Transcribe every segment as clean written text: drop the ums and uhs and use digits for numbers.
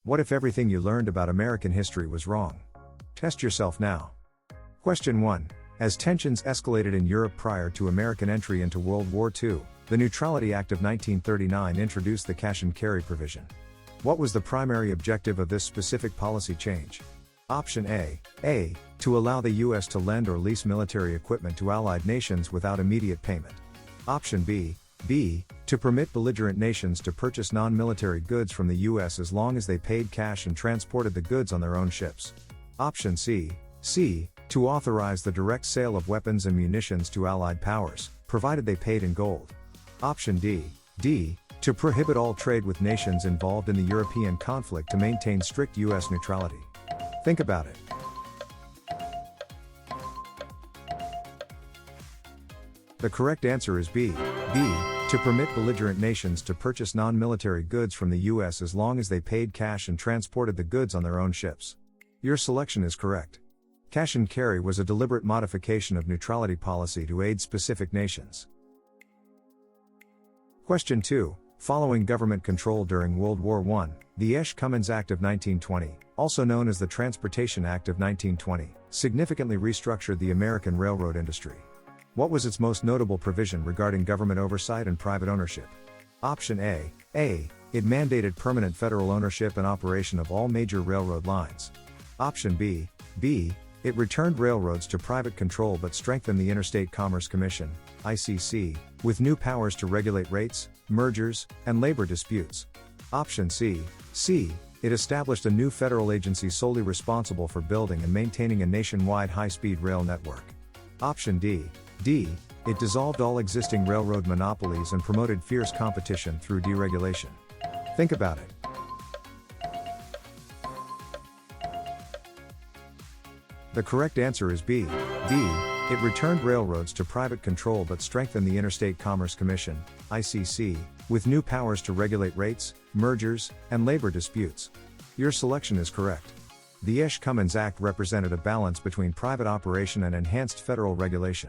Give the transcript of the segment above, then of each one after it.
What if everything you learned about American history was wrong? Test yourself now. Question 1. As tensions escalated in Europe prior to American entry into World War II, the Neutrality Act of 1939 introduced the cash and carry provision. What was the primary objective of this specific policy change? Option A. To allow the U.S. to lend or lease military equipment to allied nations without immediate payment. Option B. To permit belligerent nations to purchase non-military goods from the U.S. as long as they paid cash and transported the goods on their own ships. Option C. To authorize the direct sale of weapons and munitions to allied powers, provided they paid in gold. Option D. To prohibit all trade with nations involved in the European conflict to maintain strict U.S. neutrality. Think about it. The correct answer is B. To permit belligerent nations to purchase non-military goods from the U.S. as long as they paid cash and transported the goods on their own ships. Your selection is correct. Cash and carry was a deliberate modification of neutrality policy to aid specific nations. Question 2. Following government control during World War I, the Esch-Cummins Act of 1920, also known as the Transportation Act of 1920, significantly restructured the American railroad industry. What was its most notable provision regarding government oversight and private ownership? Option A. It mandated permanent federal ownership and operation of all major railroad lines. Option B. It returned railroads to private control but strengthened the Interstate Commerce Commission, ICC, with new powers to regulate rates, mergers, and labor disputes. Option C. It established a new federal agency solely responsible for building and maintaining a nationwide high-speed rail network. Option D. It dissolved all existing railroad monopolies and promoted fierce competition through deregulation. Think about it. The correct answer is B. It returned railroads to private control but strengthened the Interstate Commerce Commission, ICC, with new powers to regulate rates, mergers, and labor disputes. Your selection is correct. The Esch-Cummins Act represented a balance between private operation and enhanced federal regulation.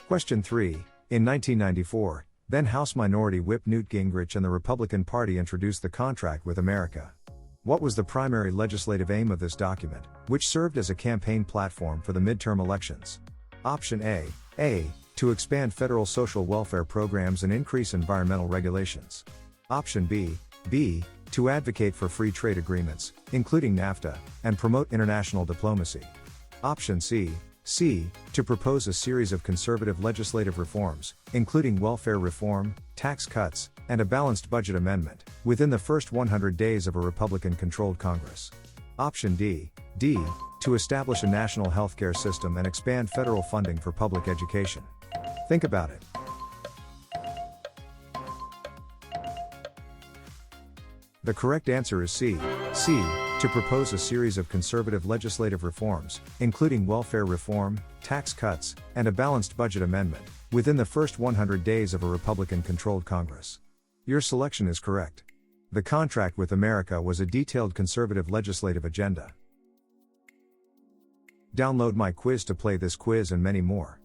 Question 3. In 1994, then House Minority Whip Newt Gingrich and the Republican Party introduced the Contract with America. What was the primary legislative aim of this document, which served as a campaign platform for the midterm elections? Option A. To expand federal social welfare programs and increase environmental regulations. Option B. To advocate for free trade agreements, including NAFTA, and promote international diplomacy. Option C. To propose a series of conservative legislative reforms, including welfare reform, tax cuts, and a balanced budget amendment, within the first 100 days of a Republican-controlled Congress. Option D. To establish a national healthcare system and expand federal funding for public education. Think about it. The correct answer is C. To propose a series of conservative legislative reforms, including welfare reform, tax cuts, and a balanced budget amendment, within the first 100 days of a Republican-controlled Congress. Your selection is correct. The Contract with America was a detailed conservative legislative agenda. Download myQuiz to play this quiz and many more.